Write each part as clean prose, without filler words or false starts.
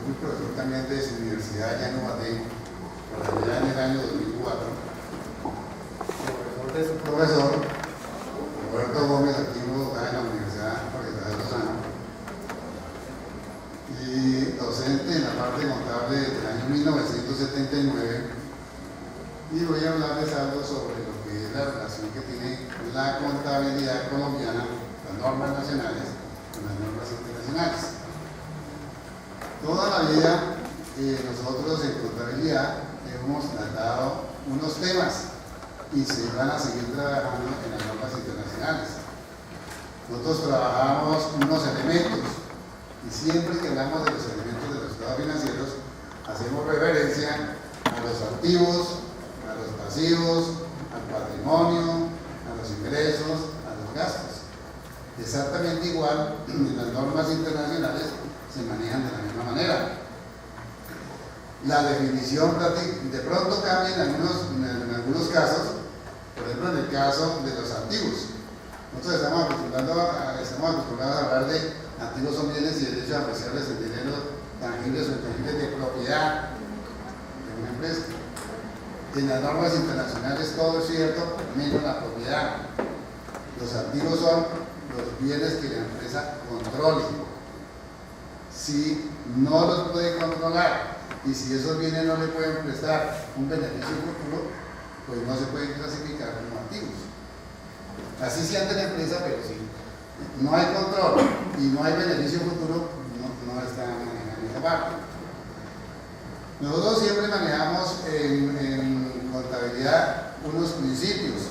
fui profesor también de su universidad allá en Ubaté, por allá en el año 2004. Profesor de su profesor, Roberto Gómez, aquí en Bogotá, en la Universidad de Lozano, y docente en la parte contable desde el año 1979. Y voy a hablarles algo sobre lo que es la relación que tiene la contabilidad colombiana, las normas nacionales, con las normas internacionales. Toda la vida nosotros en contabilidad hemos tratado unos temas y se van a seguir trabajando en las normas internacionales. Nosotros trabajamos unos elementos y siempre que hablamos de los elementos de los estados financieros hacemos referencia a los activos, a los pasivos, al patrimonio, a los ingresos, a los gastos. Exactamente igual, en las normas internacionales se manejan de la misma manera. La definición de pronto cambia en algunos casos, por ejemplo en el caso de los activos. Nosotros estamos acostumbrados a hablar de activos son bienes y derechos apreciables en dinero, tangibles o intangibles de propiedad de una empresa. En las normas internacionales todo es cierto, menos la propiedad. Los activos son los bienes que la empresa controle. Si no los puede controlar y si esos bienes no le pueden prestar un beneficio futuro, pues no se pueden clasificar como activos. Así se ante la empresa, pero si no hay control y no hay beneficio futuro, no está manejando esa parte. Nosotros siempre manejamos en contabilidad unos principios.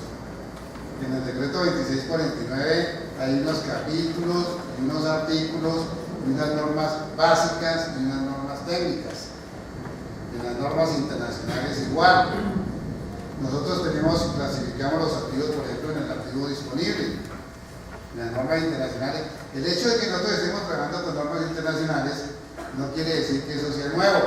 En el decreto 2649 hay unos capítulos, unos artículos, unas normas básicas y unas normas técnicas. En las normas internacionales igual. Nosotros clasificamos los activos, por ejemplo, en el activo disponible. En las normas internacionales, el hecho de que nosotros estemos trabajando con normas internacionales no quiere decir que eso sea nuevo.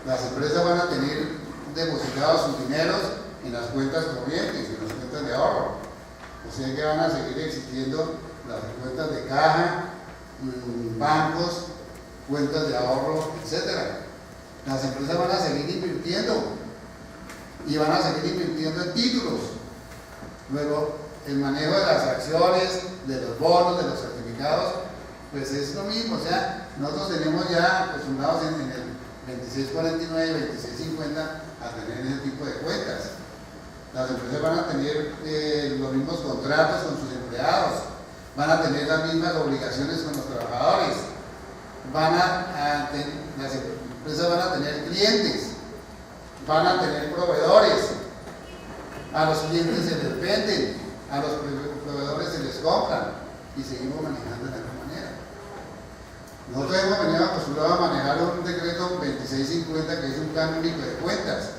Las empresas van a tener depositados sus dineros en las cuentas corrientes, en las cuentas de ahorro. O sea que van a seguir existiendo las cuentas de caja, bancos, cuentas de ahorro, etc. Las empresas van a seguir invirtiendo y van a seguir invirtiendo en títulos. Luego, el manejo de las acciones, de los bonos, de los certificados, pues es lo mismo. O sea, nosotros tenemos ya acostumbrados en el 2649 y 2650 a tener ese tipo de cuentas. Las empresas van a tener los mismos contratos con sus empleados, van a tener las mismas obligaciones con los trabajadores, las empresas van a tener clientes, van a tener proveedores, a los clientes se les venden, a los proveedores se les compran y seguimos manejando de la misma manera. Nosotros hemos venido acostumbrados a manejar un decreto 2650 que es un plan único de cuentas.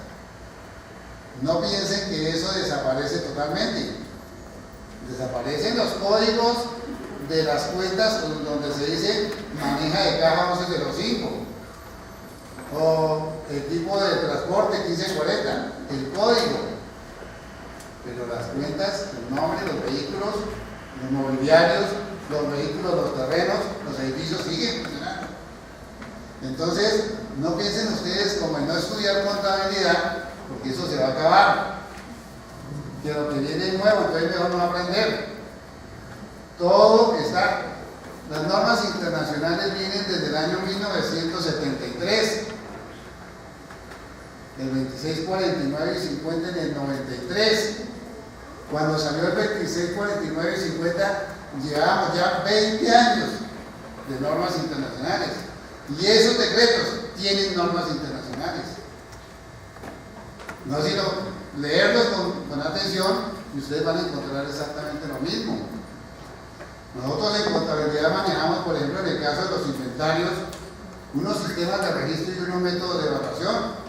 No piensen que eso desaparece totalmente. Desaparecen los códigos de las cuentas donde se dice maneja de caja 1105 o el tipo de transporte 1540, el código. Pero las cuentas, el nombre, los vehículos, los mobiliarios, los vehículos, los terrenos, los edificios siguen funcionando. Entonces, no piensen ustedes como en no estudiar contabilidad, porque eso se va a acabar. Que lo que viene es nuevo, entonces mejor no aprender. Todo está. Las normas internacionales vienen desde el año 1973. El 2649 y 50 en el 93. Cuando salió el 2649 y 50, llevábamos ya 20 años de normas internacionales. Y esos decretos tienen normas internacionales. No sino leerlos con atención y ustedes van a encontrar exactamente lo mismo. Nosotros en contabilidad manejamos, por ejemplo, en el caso de los inventarios, unos sistemas de registro y unos métodos de evaluación.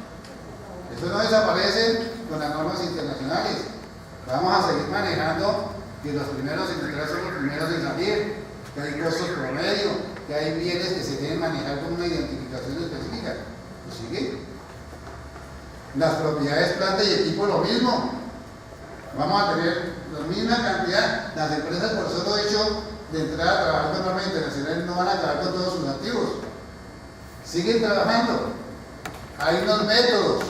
Eso no desaparece con las normas internacionales. Vamos a seguir manejando que los primeros en entrar son los primeros en salir, que hay costos promedio, que hay bienes que se deben manejar con una identificación específica. Pues sigue. Las propiedades, planta y equipo, lo mismo. Vamos a tener la misma cantidad. Las empresas, por solo hecho de entrar a trabajar con normas internacionales, no van a acabar con todos sus activos. siguen trabajando. Hay unos métodos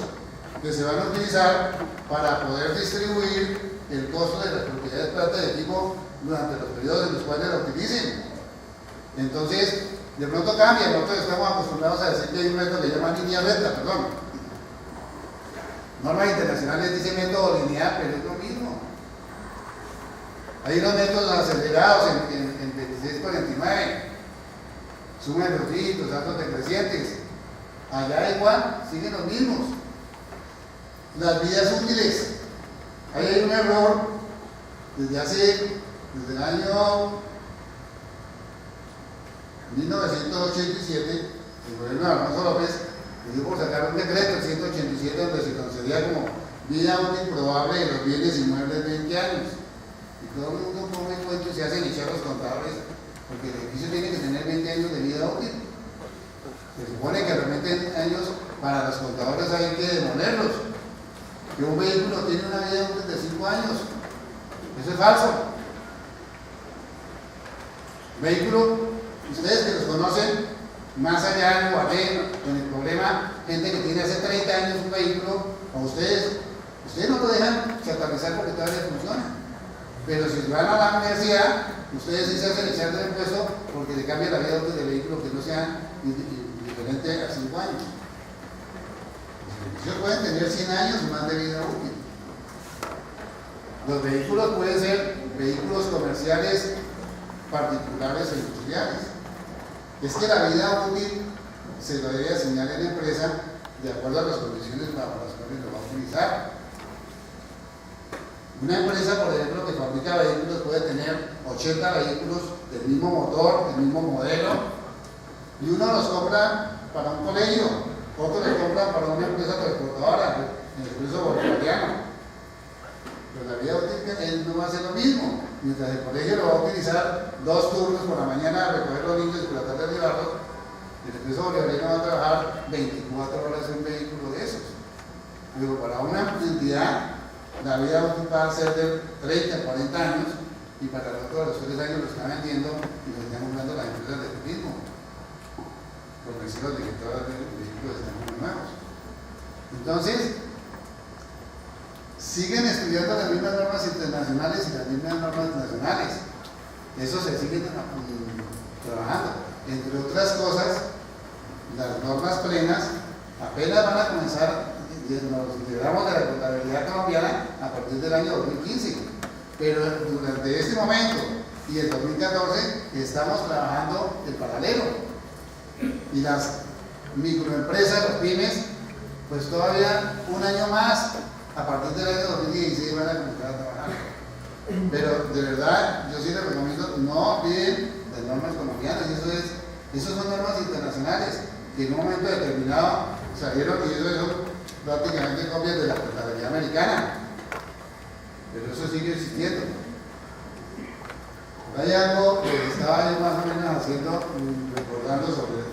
que se van a utilizar para poder distribuir el costo de las propiedades de planta de equipo durante los periodos en los cuales la utilicen. Entonces, de pronto cambia. Nosotros estamos acostumbrados a decir que hay un método que se llama línea recta, perdón. Normas internacionales dicen método lineal, pero es lo mismo. Hay unos métodos acelerados en 2649, sumas de los dígitos, datos decrecientes. Allá igual, siguen los mismos. Las vidas útiles. Ahí hay un error desde el año 1987, el gobierno de Alfonso López le dio por sacar un decreto, el 187, donde se concedía como vida útil probable de los bienes inmuebles 20 años. Y todo el mundo pone en cuenta y se hacen echar los contadores, porque el edificio tiene que tener 20 años de vida útil. Se supone que realmente años para los contadores hay que demolerlos. Que un vehículo tiene una vida útil de 5 años. Eso es falso. Vehículo, ustedes que los conocen, más allá en Guaré, con el problema, gente que tiene hace 30 años un vehículo, a ustedes no lo dejan satanizar porque todavía funciona. Pero si van a la universidad, ustedes sí se hacen echar del impuesto porque le cambia la vida útil del vehículo que no sea diferente a 5 años. Los edificios pueden tener 100 años o más de vida útil. Los vehículos pueden ser vehículos comerciales, particulares e industriales. Es que la vida útil se lo debe asignar en la empresa de acuerdo a las condiciones bajo las cuales lo va a utilizar. Una empresa, por ejemplo, que fabrica vehículos puede tener 80 vehículos del mismo motor, del mismo modelo, y uno los compra para un colegio, otro los compra para una empresa transportadora, el expreso bolivariano. Pero la vida útil él no va a hacer lo mismo. Mientras el colegio lo va a utilizar 2 turnos por la mañana a recoger los niños y por la tarde a llevarlos, el expreso bolivariano va a trabajar 24 horas en un vehículo de esos. Pero para una entidad, la vida útil va a ser de 30, 40 años, y para los otros, los 3 años lo están vendiendo y lo están comprando las empresas de turismo, porque si los directores de vehículos están muy nuevos. Entonces, siguen estudiando las mismas normas internacionales y las mismas normas nacionales. Eso se sigue trabajando. Entre otras cosas, las normas plenas apenas van a comenzar. Nos integramos de la contabilidad colombiana a partir del año 2015, pero durante este momento y el 2014 estamos trabajando en paralelo, y las microempresas, los pymes, pues todavía un año más, a partir del año 2016 van a comenzar a trabajar. Pero de verdad, yo sí les recomiendo, no olviden las normas colombianas, eso son normas internacionales que en un momento determinado salieron, y eso prácticamente copias de la contabilidad americana, pero eso sigue existiendo. Hay algo que estaba yo más o menos haciendo, recordando sobre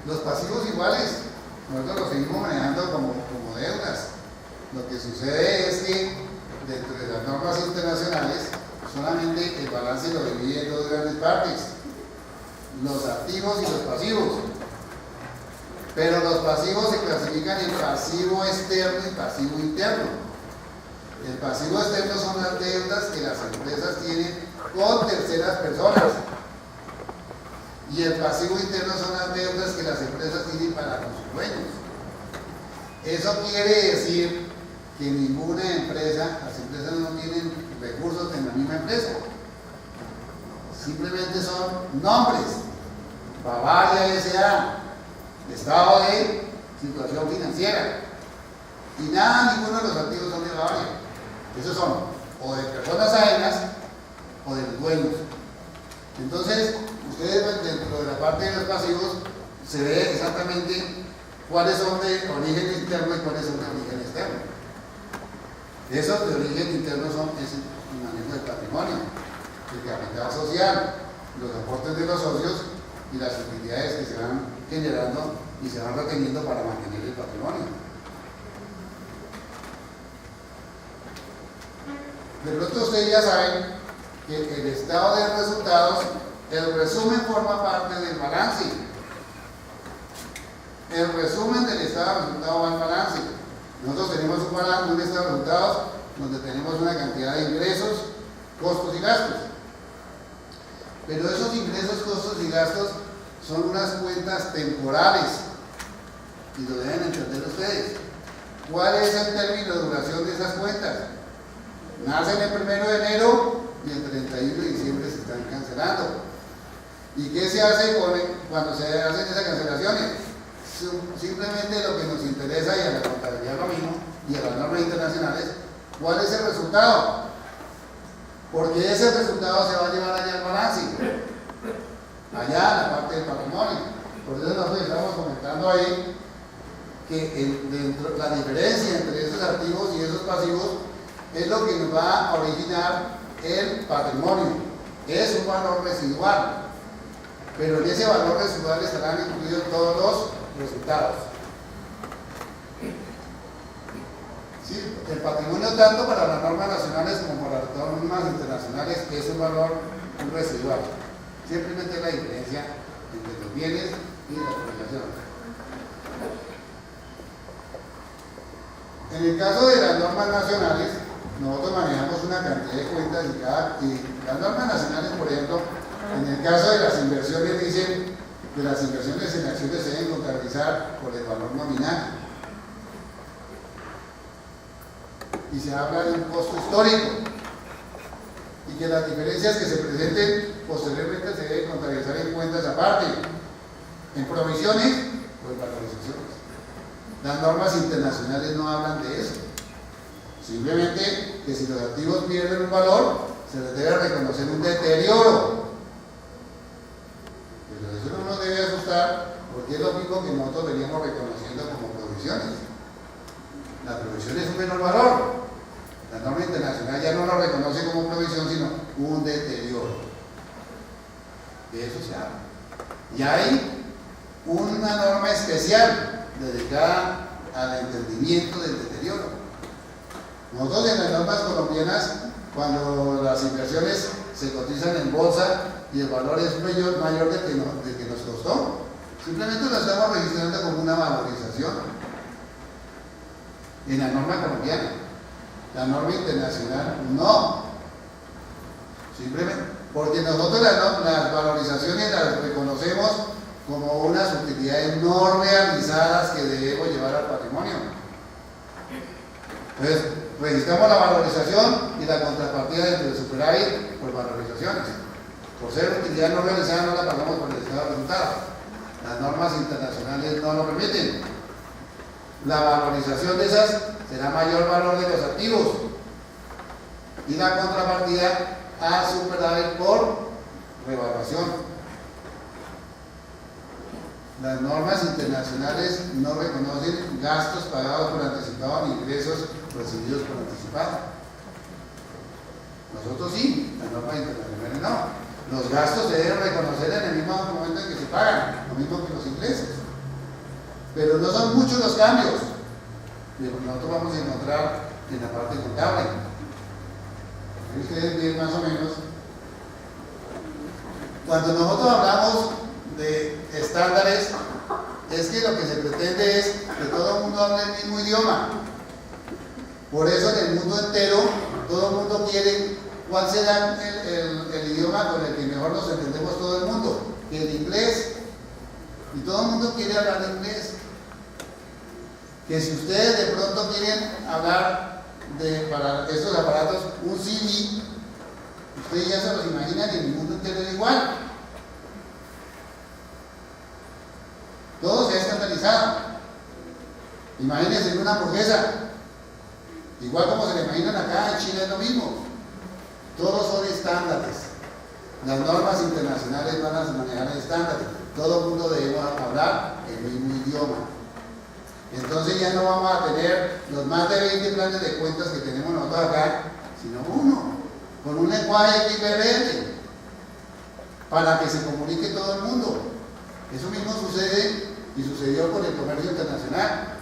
los pasivos iguales, nosotros los seguimos manejando como deudas. Lo que sucede es que dentro de las normas internacionales solamente el balance lo divide en 2 grandes partes: los activos y los pasivos. Pero los pasivos se clasifican en pasivo externo y pasivo interno. El pasivo externo son las deudas que las empresas tienen con terceras personas, y el pasivo interno son las deudas que las empresas tienen para con sus dueños. Eso quiere decir que ninguna empresa, las empresas no tienen recursos en la misma empresa. Simplemente son nombres: Bavaria S.A., estado de situación financiera. Y ninguno de los activos son de Bavaria. Esos son o de personas ajenas o de los dueños. Entonces, ustedes dentro de la parte de los pasivos se ve exactamente cuáles son de origen interno y cuáles son de origen externo. Esos de origen interno es el manejo del patrimonio. el capital social, los aportes de los socios y las utilidades que se van generando y se van reteniendo para mantener el patrimonio. De pronto ustedes ya saben que el estado de resultados, el resumen forma parte del balance. El resumen del estado de resultados va al balance. Nosotros tenemos un balance, un estado de resultados, donde tenemos una cantidad de ingresos, costos y gastos. Pero esos ingresos, costos y gastos son unas cuentas temporales y lo deben entender ustedes. ¿Cuál es el término de duración de esas cuentas? Nacen el 1 de enero y el 31 de diciembre se están cancelando. ¿Y qué se hace cuando se hacen esas cancelaciones? Simplemente lo que nos interesa, y a la contabilidad lo mismo, y a las normas internacionales, ¿cuál es el resultado? Porque ese resultado se va a llevar allá al balance, allá en la parte del patrimonio. Por eso nosotros estamos comentando ahí que la diferencia entre esos activos y esos pasivos es lo que nos va a originar el patrimonio. Es un valor residual, pero en ese valor residual estarán incluidos todos los resultados. Sí, el patrimonio, tanto para las normas nacionales como para las normas internacionales, es un valor residual. Simplemente la diferencia entre los bienes y las obligaciones. En el caso de las normas nacionales, nosotros manejamos una cantidad de cuentas y las normas nacionales, por ejemplo, en el caso de las inversiones, dicen que las inversiones en acciones se deben contabilizar por el valor nominal. Y se habla de un costo histórico. Y que las diferencias que se presenten posteriormente se deben contabilizar en cuentas aparte, en provisiones o en valorizaciones. Las normas internacionales no hablan de eso. Simplemente que si los activos pierden un valor, se les debe reconocer un deterioro. Pero eso no nos debe asustar, porque es lo mismo que nosotros veníamos reconociendo como provisiones. La provisión es un menor valor. La norma internacional ya no lo reconoce como provisión, sino un deterioro. De eso se habla. Y hay una norma especial dedicada al entendimiento del deterioro. Nosotros en las normas colombianas, cuando las inversiones se cotizan en bolsa y el valor es mayor del que nos costó, simplemente lo estamos registrando como una valorización. En la norma colombiana. La norma internacional no. Simplemente porque nosotros las valorizaciones las reconocemos como unas utilidades no realizadas que debemos llevar al patrimonio. Entonces, registramos la valorización y la contrapartida dentro del superávit por valorizaciones. Por ser utilidad no realizada no la pagamos por el estado de resultados. Las normas internacionales no lo permiten. La valorización de esas será mayor valor de los activos y la contrapartida a superávit por revaluación. Las normas internacionales no reconocen gastos pagados por anticipado ni ingresos recibidos por anticipado. Nosotros sí, las normas internacionales no. Los gastos se deben reconocer en el mismo momento en que se pagan, lo mismo que los ingresos. Pero no son muchos los cambios que nosotros vamos a encontrar en la parte contable. Ustedes ven más o menos. Cuando nosotros hablamos de estándares, es que lo que se pretende es que todo el mundo hable el mismo idioma. Por eso en el mundo entero, todo el mundo quiere cuál será el idioma con el que mejor nos entendemos todo el mundo. El inglés. Y todo el mundo quiere hablar inglés. Que si ustedes de pronto quieren hablar para estos aparatos un CD, ustedes ya se los imaginan y en el mundo entero es igual. Todo se ha estandarizado. Imagínense en una hamburguesa, igual como se le imaginan acá en China es lo mismo. Todos son estándares. Las normas internacionales van a manejar estándares. Todo el mundo debe hablar el mismo idioma. Entonces ya no vamos a tener los más de 20 planes de cuentas que tenemos nosotros acá, sino uno. con un lenguaje XBRL, para que se comunique todo el mundo. Eso mismo sucede y sucedió con el comercio internacional.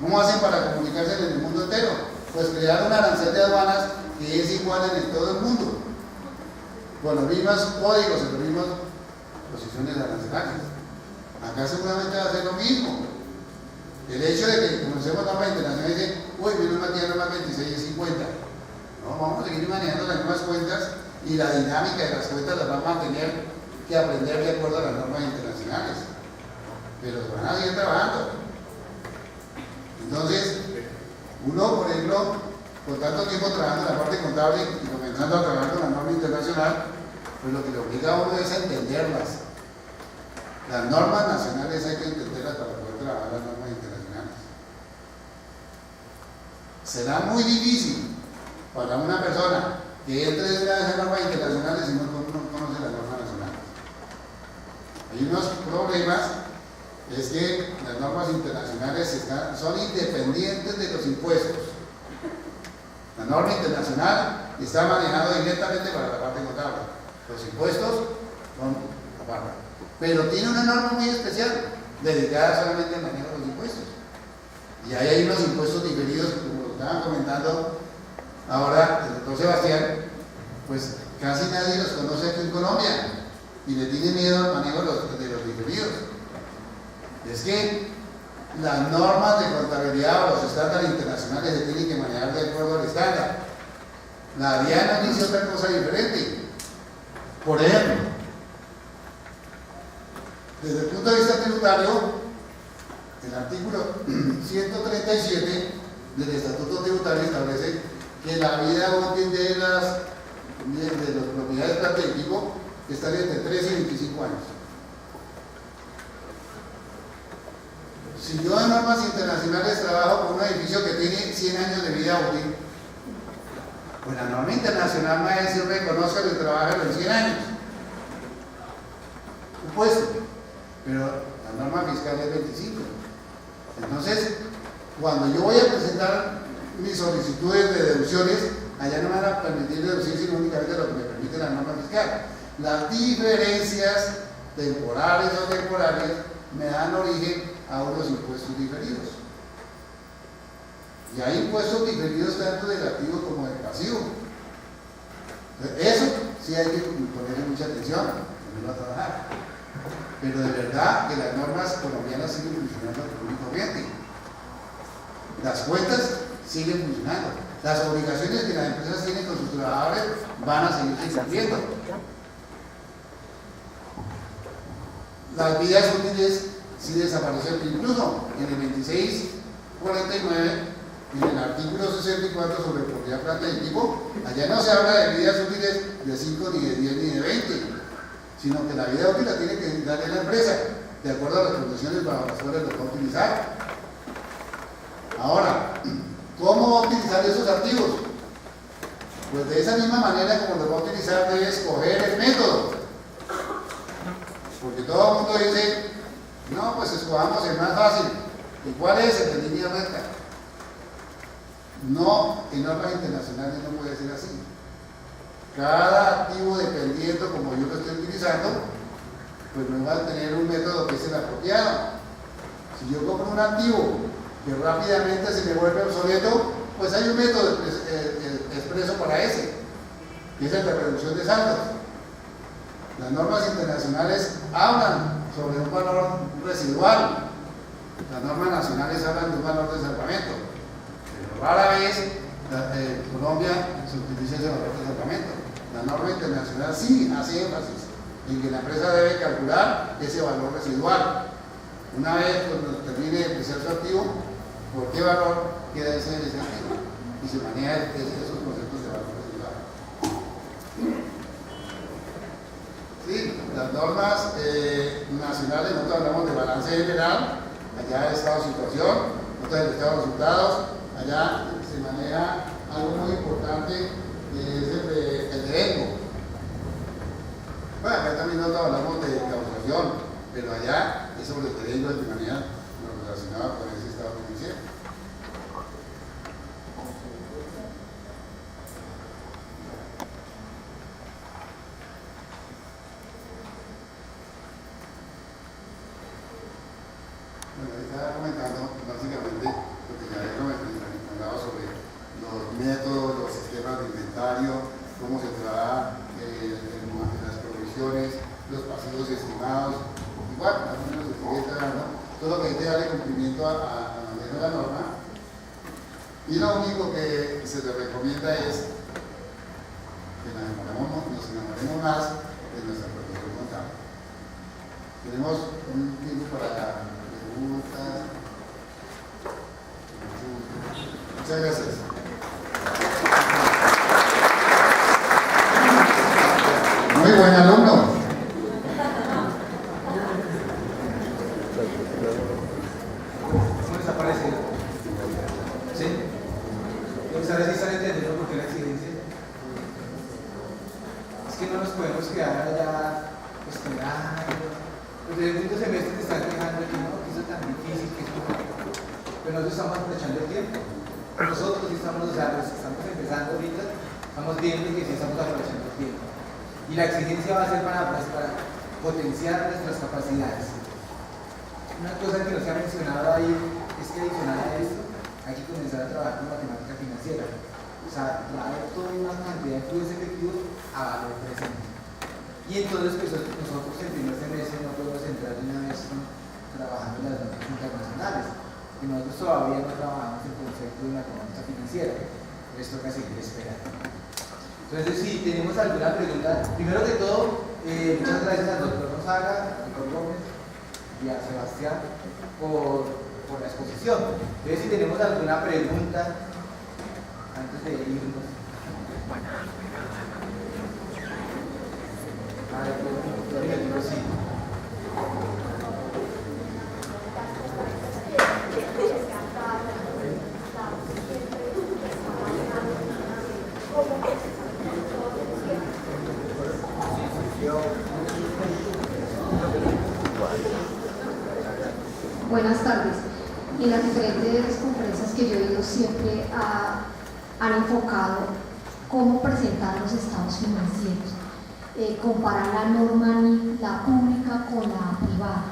¿Cómo hacen para comunicarse en el mundo entero? Pues crear un arancel de aduanas que es igual en todo el mundo, con los mismos códigos y las mismas posiciones arancelarias. Acá seguramente va a ser lo mismo. El hecho de que conocemos normas internacionales y dicen, uy, menos mal que normas 26 y 50. No, vamos a seguir manejando las mismas cuentas y la dinámica de las cuentas las vamos a tener que aprender de acuerdo a las normas internacionales. Pero van a seguir trabajando. Entonces, uno, por ejemplo, con tanto tiempo trabajando en la parte contable y comenzando a trabajar con la norma internacional, pues lo que le obliga a uno es a entenderlas. Las normas nacionales hay que entenderlas para poder trabajar las normas internacionales. Será muy difícil para una persona que entre de una de esas normas internacionales si no conoce las normas nacionales. Hay unos problemas, es que las normas internacionales son independientes de los impuestos. La norma internacional está manejada directamente para la parte contable. Los impuestos son aparte. Pero tiene una norma muy especial, dedicada solamente al manejo de los impuestos. Y ahí hay unos impuestos diferidos, como lo estaban comentando ahora el doctor Sebastián, pues casi nadie los conoce aquí en Colombia y le tiene miedo al manejo de los diferidos. Es que las normas de contabilidad o los estándares internacionales se tienen que manejar de acuerdo al estándar. La DIAN nos dice otra cosa diferente. Por ejemplo, desde el punto de vista tributario, el artículo 137 del Estatuto Tributario establece que la vida útil de las propiedades planta y equipo están entre 3 y 25 años. Si yo en normas internacionales trabajo con un edificio que tiene 100 años de vida útil, pues la norma internacional me va a decir reconozca que trabaja en 100 años. Supuesto, pero la norma fiscal es 25. Entonces, cuando yo voy a presentar mis solicitudes de deducciones, allá no me van a permitir deducir sino únicamente lo que me permite la norma fiscal. Las diferencias temporales o temporales me dan origen a unos impuestos diferidos. Y hay impuestos diferidos tanto del activo como del pasivo. Eso sí hay que ponerle mucha atención, ponerlo a trabajar. Pero de verdad que las normas colombianas siguen funcionando común y corriente. Las cuentas siguen funcionando. Las obligaciones que las empresas tienen con sus trabajadores van a seguir cumpliendo. Las vidas útiles sí desaparecieron, incluso en el 2649, en el artículo 64 sobre propiedad planta y equipo, allá no se habla de vidas útiles de 5, ni de 10, ni de 20, sino que la vida útil la tiene que darle la empresa, de acuerdo a las condiciones bajo las cuales lo va a utilizar. Ahora, ¿cómo va a utilizar esos activos? Pues de esa misma manera como lo va a utilizar, debe escoger el método. Porque todo el mundo dice, no, pues escojamos el más fácil. ¿Y cuál es? El de línea recta. No, en normas internacionales no puede ser así. Cada activo, dependiendo como yo lo estoy utilizando, pues me va a tener un método que es el apropiado. Si yo compro un activo que rápidamente se me vuelve obsoleto, pues hay un método expreso para ese, que es el de reducción de saldos. Las normas internacionales hablan sobre un valor residual, las normas nacionales hablan de un valor de salvamento, pero rara vez en Colombia se utiliza ese valor de salvamento. La norma internacional sí hace énfasis en que la empresa debe calcular ese valor residual. Una vez cuando termine de apreciar su activo, ¿por qué valor queda ese activo? Y se maneja esos conceptos de valor residual. Sí, las normas nacionales, nosotros hablamos de balance general, allá de estado de situación, nosotros del estado de resultados, allá se maneja algo muy importante que es el de ECO. Bueno, acá también nosotros hablamos de causación, pero allá es sobre el terreno de manera relacionada con ese estado financiero. cómo se trabaja las provisiones, los pasivos estimados, igual, más o menos se sigue trabajando, todo lo que hay que darle cumplimiento a la norma. Y lo único que se le recomienda es que nos enamoremos más de nuestra profesión contable. Tenemos un tiempo para preguntas. Muchas gracias. Muy buen alumno. ¿Cómo les ha parecido? ¿Sí? Pues ahora sí están entendiendo por qué la exigencia. Es que no nos podemos quedar allá esperando. Los de quinto semestre te están quejando que no, que eso es tan difícil, que eso no. Pero nosotros estamos aprovechando el tiempo. Nosotros sí estamos, o sea, los que estamos empezando ahorita, estamos viendo que sí estamos aprovechando el tiempo. Y la exigencia va a ser para potenciar nuestras capacidades. Una cosa que no se ha mencionado ahí es que adicional a esto hay que comenzar a trabajar con matemática financiera. O sea, traer toda una cantidad de flujo efectivos a valor presente. Y entonces pues, nosotros en primer semestre no podemos entrar de una vez trabajando en las normas internacionales. Y nosotros todavía no trabajamos el concepto de matemática financiera. Esto toca seguir esperando. Entonces, si tenemos alguna pregunta, primero que todo, muchas gracias al doctor Rosaga, al doctor Gómez y a Sebastián por la exposición. Entonces, si tenemos alguna pregunta antes de irnos. A ver, doctor, sí. Buenas tardes. En las diferentes conferencias que yo he ido siempre han enfocado cómo presentar los estados financieros, comparar la norma la pública con la privada.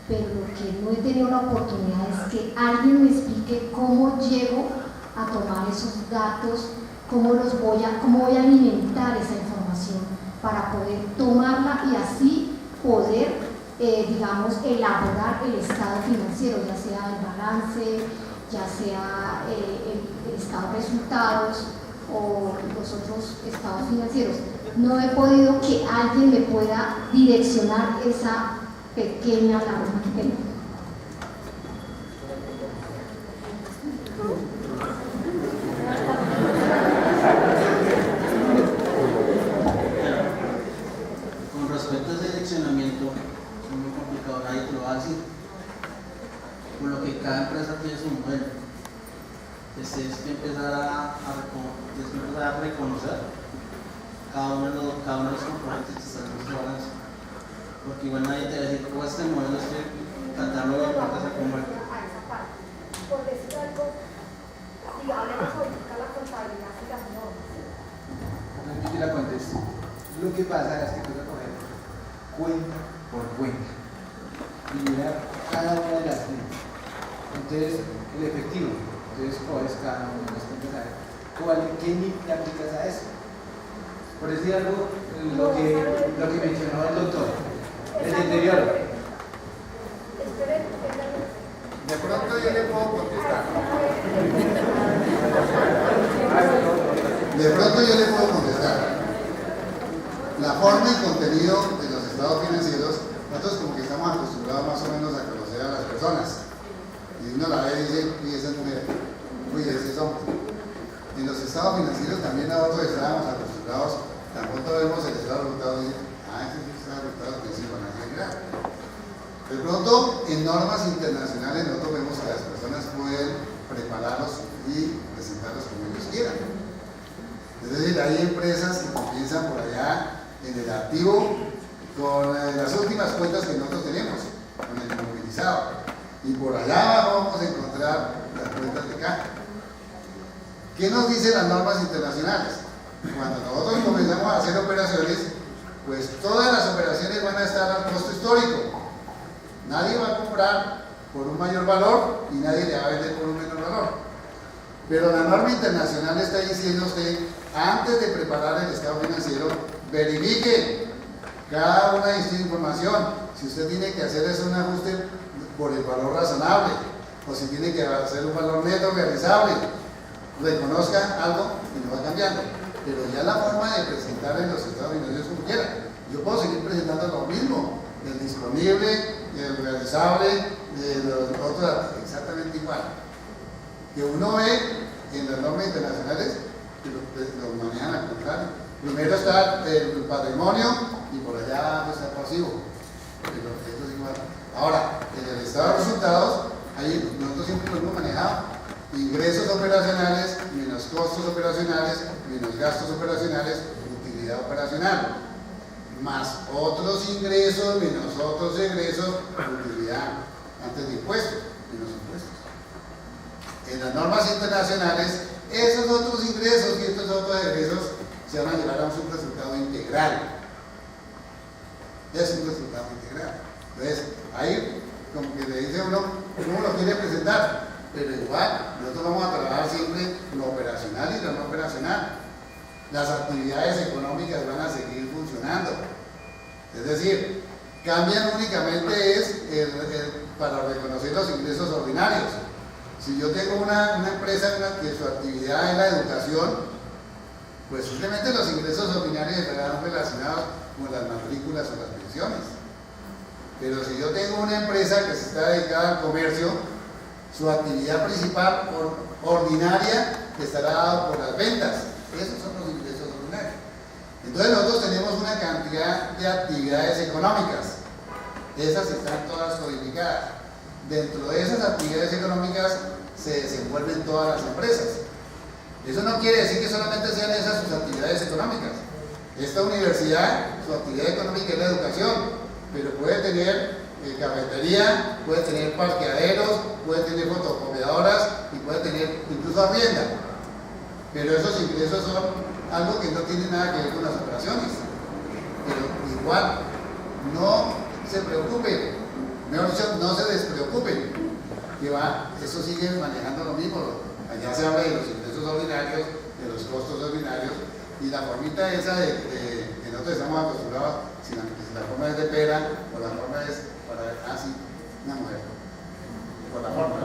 Pero lo que no he tenido la oportunidad es que alguien me explique cómo llego a tomar esos datos, cómo voy a alimentar esa información para poder tomarla y así poder digamos, elaborar el estado financiero, ya sea el balance, ya sea el estado de resultados o los otros estados financieros. No he podido que alguien me pueda direccionar esa pequeña labor que tengo. Con respecto a ese direccionamiento, muy complicado, nadie te lo va a decir, por lo que cada empresa tiene su modelo. Tienes que empezar a reconocer cada uno de los componentes que están en su balance, porque igual nadie te va a decir cómo este modelo, este catálogo de cuentas se convierte. Por decir algo, si hablamos ahorita la contabilidad y las normas. No te la contesto. Lo que pasa es que toca coger cuenta por cuenta y mirar cada una de las cuentas. Entonces, el efectivo, entonces coges cada una de las cuentas a ver qué límite aplicas a eso. Por decir algo, lo que mencionó el doctor, el deterioro. De pronto yo le puedo contestar. De pronto yo le puedo contestar. La forma y contenido de los estados financieros, nosotros como que estamos acostumbrados más o menos a conocer a las personas. Y uno la ve y dice, uy, esa mujer, uy, ese es hombre. En los estados financieros también nosotros estábamos acostumbrados, tampoco vemos el estado de resultados y dicen, ese es el estado de resultados que sí van a generar. De pronto, en normas internacionales nosotros vemos que las personas pueden prepararlos y presentarlos como ellos quieran. Es decir, hay empresas que comienzan por allá en el activo con las últimas cuentas que nosotros tenemos, con el inmovilizado. Y por allá abajo vamos a encontrar las cuentas de caja. ¿Qué nos dicen las normas internacionales? Cuando nosotros comenzamos a hacer operaciones, pues todas las operaciones van a estar al costo histórico. Nadie va a comprar por un mayor valor y nadie le va a vender por un menor valor. Pero la norma internacional está diciendo usted antes de preparar el estado financiero, verifique cada una de esta información. Si usted tiene que hacer es un ajuste por el valor razonable, o si tiene que hacer un valor neto realizable, reconozca algo y lo va cambiando. Pero ya la forma de presentar en los estados financieros como quiera. Yo puedo seguir presentando lo mismo, el disponible, el realizable, los otros exactamente igual. Que uno ve en las normas internacionales que lo manejan al contrario. Primero está el patrimonio y por allá está el pasivo. Pero esto es igual. Ahora, en el estado de resultados, ahí nosotros siempre lo hemos manejado. Ingresos operacionales menos costos operacionales menos gastos operacionales, utilidad operacional, más otros ingresos menos otros egresos, utilidad antes de impuestos menos impuestos. En las normas internacionales, esos otros ingresos y estos otros egresos se van a llevar a un resultado integral. Es un resultado integral. Entonces, ahí como que le dice uno, ¿cómo lo quiere presentar? Pero igual, nosotros vamos a trabajar siempre lo operacional y lo no operacional. Las actividades económicas van a seguir funcionando. Es decir, cambian únicamente para reconocer los ingresos ordinarios. Si yo tengo una empresa que su actividad es la educación, pues simplemente los ingresos ordinarios estarán relacionados con las matrículas o las pensiones. Pero si yo tengo una empresa que se está dedicada al comercio, su actividad principal ordinaria estará dada por las ventas. Esos son los ingresos ordinarios. Entonces nosotros tenemos una cantidad de actividades económicas. Esas están todas codificadas. Dentro de esas actividades económicas se desenvuelven todas las empresas. Eso no quiere decir que solamente sean esas sus actividades económicas. Esta universidad, su actividad económica es la educación, pero puede tener cafetería, puede tener parqueaderos, puede tener fotocopiadoras y puede tener incluso arrienda. Pero esos ingresos son algo que no tiene nada que ver con las operaciones. Pero igual, no se preocupen, mejor dicho, no se despreocupen, que eso sigue manejando lo mismo. Allá se habla de los ingresos ordinarios, de los costos ordinarios, y la formita esa que nosotros estamos acostumbrados, si la forma es de pera o la forma es para así, una mujer, por la forma.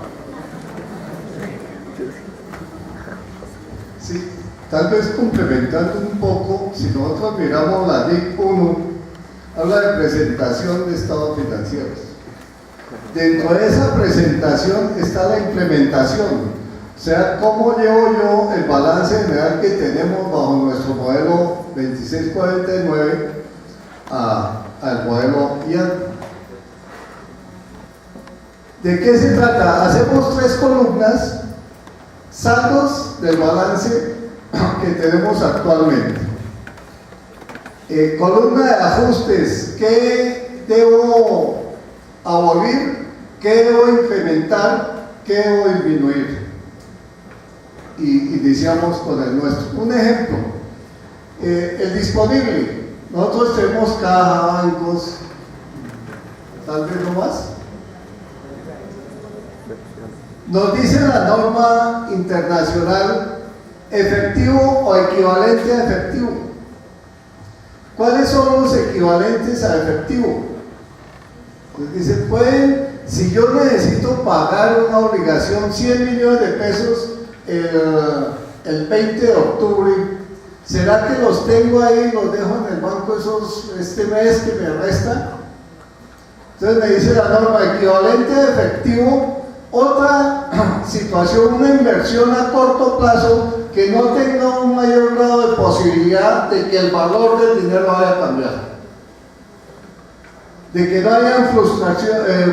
Sí, tal vez complementando un poco, si nosotros miramos la NIC 1, habla de presentación de estados financieros. Dentro de esa presentación está la implementación. O sea, ¿cómo llevo yo el balance general que tenemos bajo nuestro modelo 2649 al modelo IAN? ¿De qué se trata? Hacemos 3 columnas, saldos del balance que tenemos actualmente. Columna de ajustes, ¿qué debo abolir? ¿Qué debo incrementar? ¿Qué debo disminuir? Y iniciamos con el nuestro. Un ejemplo, el disponible. Nosotros tenemos caja, bancos, tal vez no más. Nos dice la norma internacional efectivo o equivalente a efectivo. ¿Cuáles son los equivalentes a efectivo? Pues dice, si yo necesito pagar una obligación 100 millones de pesos el 20 de octubre, ¿será que los tengo ahí y los dejo en el banco este mes que me resta? Entonces me dice la norma equivalente a efectivo. Otra situación, una inversión a corto plazo que no tenga un mayor grado de posibilidad de que el valor del dinero vaya a cambiar, de que no haya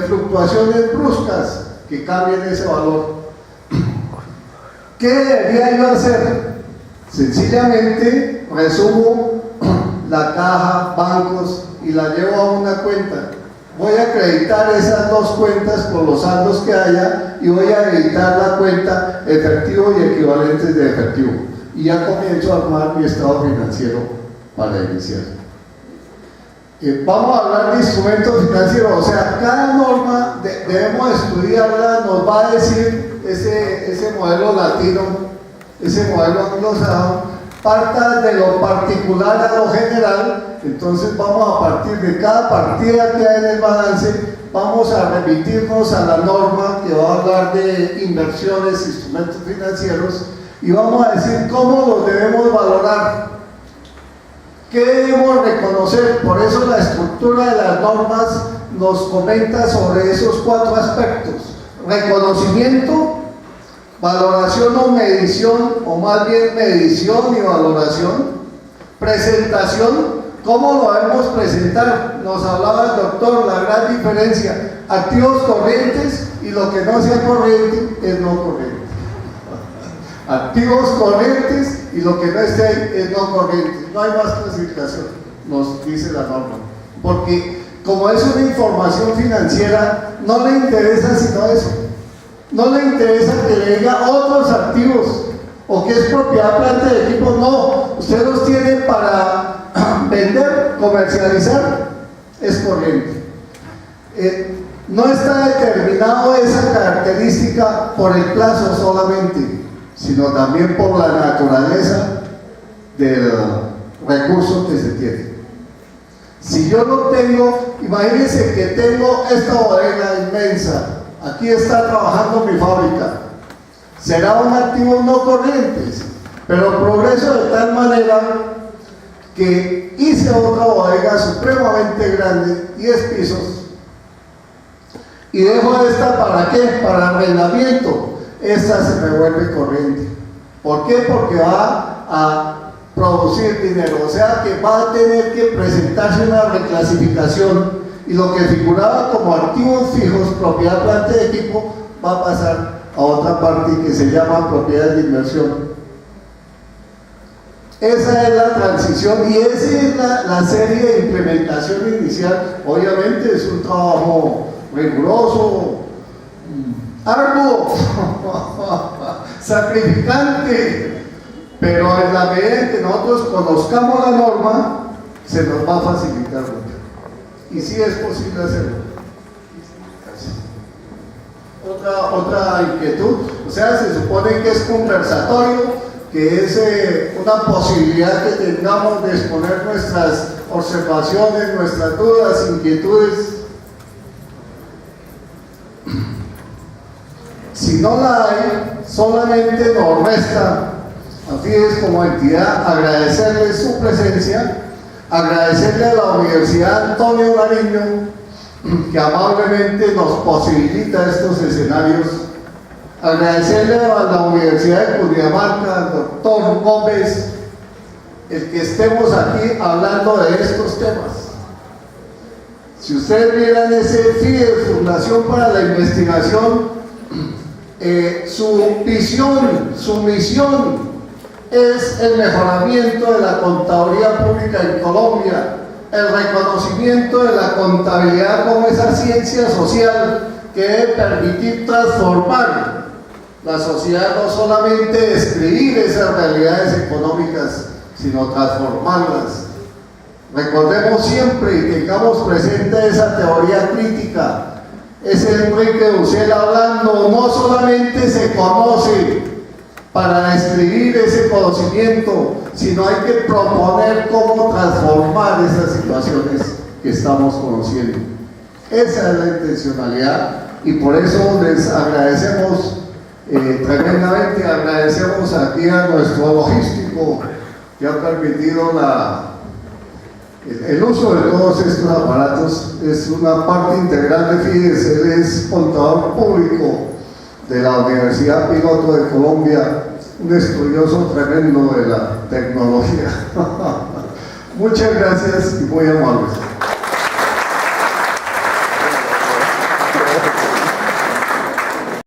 fluctuaciones bruscas que cambien ese valor. ¿Qué debería yo hacer? Sencillamente resumo la caja, bancos y la llevo a una cuenta. Voy a acreditar esas 2 cuentas con los saldos que haya y voy a editar la cuenta efectivo y equivalentes de efectivo. Y ya comienzo a armar mi estado financiero para iniciar. Vamos a hablar de instrumentos financieros, o sea, cada norma debemos estudiarla, nos va a decir ese modelo latino, ese modelo anglosajón, parta de lo particular a lo general, entonces vamos a partir de cada partida que hay en el balance, vamos a remitirnos a la norma que va a hablar de inversiones, instrumentos financieros, y vamos a decir cómo los debemos valorar, qué debemos reconocer. Por eso la estructura de las normas nos comenta sobre esos 4 aspectos: reconocimiento, valoración o medición, o más bien medición y valoración, presentación, cómo lo debemos presentar. Nos hablaba el doctor la gran diferencia: activos corrientes y lo que no sea corriente es no corriente. Activos corrientes y lo que no esté ahí es no corriente. No hay más clasificación, nos dice la norma. Porque como es una información financiera, no le interesa sino eso. No le interesa que le diga otros activos o que es propiedad, planta de equipo. No, usted los tiene para vender, comercializar, es corriente. No está determinado esa característica por el plazo solamente, sino también por la naturaleza del recurso que se tiene. Si yo no tengo, imagínense que tengo esta bodega inmensa, aquí está trabajando mi fábrica, será un activo no corriente, pero progreso de tal manera que hice otra bodega supremamente grande, 10 pisos, y dejo esta ¿para qué? Para arrendamiento. Esta se me vuelve corriente. ¿Por qué? Porque va a producir dinero, o sea que va a tener que presentarse una reclasificación, y lo que figuraba como activos fijos, propiedad, planta de equipo, va a pasar a otra parte que se llama propiedades de inversión. Esa es la transición y esa es la serie de implementación inicial. Obviamente es un trabajo riguroso, arduo, sacrificante, pero en la medida en que nosotros conozcamos la norma, se nos va a facilitar mucho. Y sí es posible hacerlo. Otra inquietud, o sea, se supone que es conversatorio, que es una posibilidad que tengamos de exponer nuestras observaciones, nuestras dudas, inquietudes. Si no la hay, solamente nos resta, así es como entidad, agradecerles su presencia, agradecerle a la Universidad Antonio Nariño, que amablemente nos posibilita estos escenarios, agradecerle a la Universidad de Cundinamarca, al doctor Gómez, el que estemos aquí hablando de estos temas. Si ustedes miran ese FIDE, Fundación para la Investigación, su visión, su misión es el mejoramiento de la contaduría pública en Colombia, el reconocimiento de la contabilidad como esa ciencia social que debe permitir transformar la sociedad, no solamente describir esas realidades económicas, sino transformarlas. Recordemos siempre y tengamos presente esa teoría crítica. Es Enrique Dussel hablando: no solamente se conoce para describir ese conocimiento, sino hay que proponer cómo transformar esas situaciones que estamos conociendo. Esa es la intencionalidad, y por eso les agradecemos tremendamente. Agradecemos aquí a nuestro logístico que ha permitido el uso de todos estos aparatos. Es una parte integral de FIDES. Él es contador público de la Universidad Piloto de Colombia, un estudioso tremendo de la tecnología. Muchas gracias y muy amables.